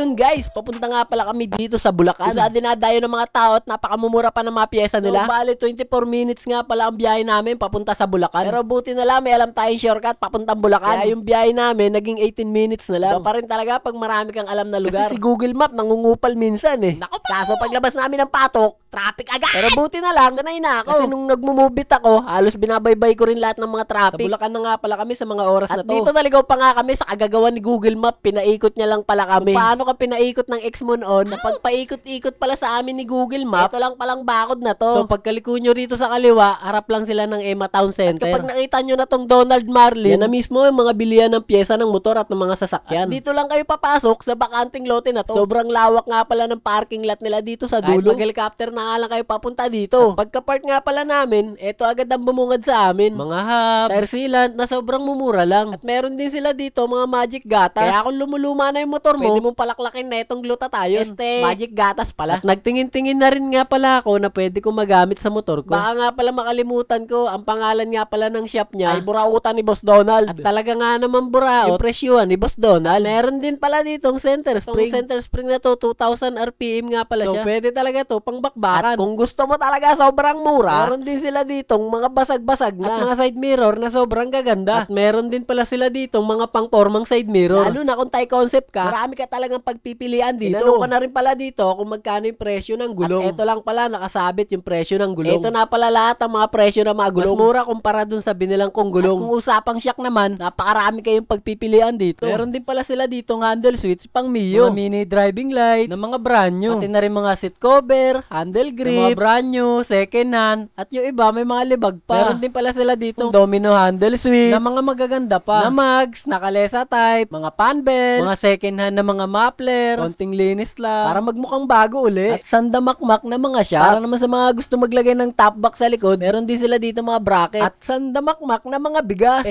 yun guys, papunta nga pala kami dito sa Bulacan. Kung saan dinadayo ng mga tao at napakamumura pa ng mga pyesa nila. So bali 24 minutes nga pala ang biyahe namin papunta sa Bulacan. Pero buti na lang may alam tayong shortcut papuntang Bulacan. Kaya yung biyahe namin naging 18 minutes na lang. Iba pa rin talaga pag marami kang alam na lugar. Kasi si Google Map nangungupal minsan eh. Nako, kaso paglabas namin ng patok, traffic agad. Pero buti na lang, sanay na ako. Kasi nung nagmumubit ako, halos binabaybay ko rin lahat ng mga traffic. Sa Bulacan na nga pala kami sa mga oras na to. At dito naligaw pa nga kami sa kagagawan ni Google Map, pinaikot niya lang pala kami. Kung paano ka pinaikot ng X mo noon, na pagpaikot-ikot pala sa amin ni Google Map, ito lang palang bakod na to. So pagkaliko nyo rito sa kaliwa, harap lang sila ng Emma Town Center. At kapag nakita nyo na tong Donald Marlin, yan na mismo yung mga bilihan ng pyesa ng motor at ng mga sasakyan. At dito lang kayo papasok sa bakanting lote na to. Sobrang lawak nga pala ng parking lot nila dito sa dulo. Kahit mag-helicopter na nga lang kayo papunta dito. At pagka-park nga pala namin, eto agad ang bumungad sa amin. Mga hub, tire sealant na sobrang mumura lang. At meron din sila dito mga magic gatas. Kaya kung lumuluma na yung motor mo, pwede mong palaklakin na itong glutathione. Magic gatas pala. At nagtingin-tingin na rin nga pala ako na pwede kong magamit sa motor ko. Baka nga pala makalimutan ko, ang pangalan nga pala ng shop niya ay Burautan ni Boss Donald. At talaga nga naman buraot, yung presyuhan ni Boss Donald. Meron din pala ditong center spring. Itong center spring na to, 2,000 RPM nga pala siya. So pwede talaga to pang bakbakan. At kung gusto mo talaga sobrang mura, meron din sila ditong mga basag-basag na. At mga side mirror na sobrang gaganda. At meron din pala sila ditong mga pang-formang side mirror. Lalo na kung Thai concept ka, marami ka talagang pagpipilian dito. Tinanong ko na rin pala dito kung magkano yung presyo ng gulong. At eto lang pala nakasabit yung presyo ng gulong. Ito na pala lahat ang mga presyo ng mga gulong. Mas mura kumpara dun sa binilang kong gulong. At kung usapang shock naman, napakarami kayong pagpipilian dito. Meron din pala sila ditong handle switch pang Mio. Mga mini driving light na mga brand new. Pati na rin mga seat cover, handle grip, mga brand new, second hand. At yung iba may mga libag pa. Meron din pala sila ditong domino handle switch na mga magaganda pa. Na mags, nakalesa type, mga fan belt, mga second hand na mga muffler, konting linis lang para magmukhang bago uli. At sandamakmak na mga shop. Para naman sa mga gusto maglagay ng top box sa likod, meron din sila dito mga bracket. At sandamakmak na mga bigas.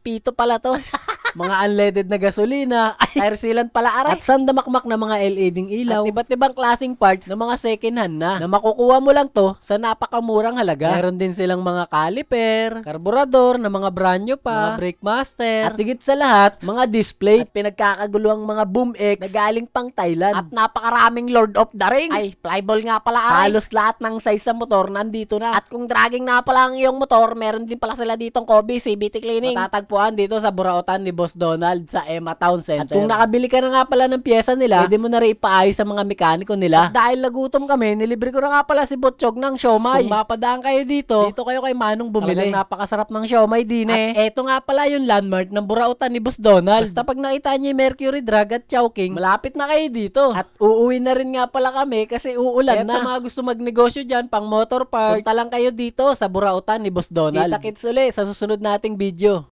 Pito pala to. Mga unleaded na gasolina, tire sealant pala aray. At sandamakmak na mga LED ilaw. At iba't ibang klaseng parts ng mga second hand na makukuha mo lang to sa napakamurang halaga. Meron din silang mga caliper, karburador na mga brand new pa, mga brake master, at higit sa lahat, mga display. At pinagkakaguluhang mga boom X na galing pang Thailand. At napakaraming Lord of the Rings. Ay, flyball nga pala aray. Halos lahat ng size sa motor nandito na. At kung dragging na pala ang iyong motor, meron din pala sila ditong Kobe CVT Cleaning. Matatagpuan dito sa Burautan ni Boss Donald sa Emma Town Center. At kung nakabili ka na nga pala ng pyesa nila, pwede mo na rin ipaayos sa mga mekaniko nila. At dahil nagutom kami, nilibre ko na nga pala si Butchog ng siomay. Kung mapadaan kayo dito kayo kay Manong bumili. Talagang napakasarap ng siomay din eh. At eto nga pala yung landmark ng Burautan ni Boss Donald. Basta pag nakita niyo yung Mercury Drag at Chowking, malapit na kayo dito. At uuwi na rin nga pala kami kasi uulan na. At sa mga gusto magnegosyo dyan, pang motor park, punta lang kayo dito sa Burautan ni Boss Donald. Kita-kits ulit sa susunod nating video.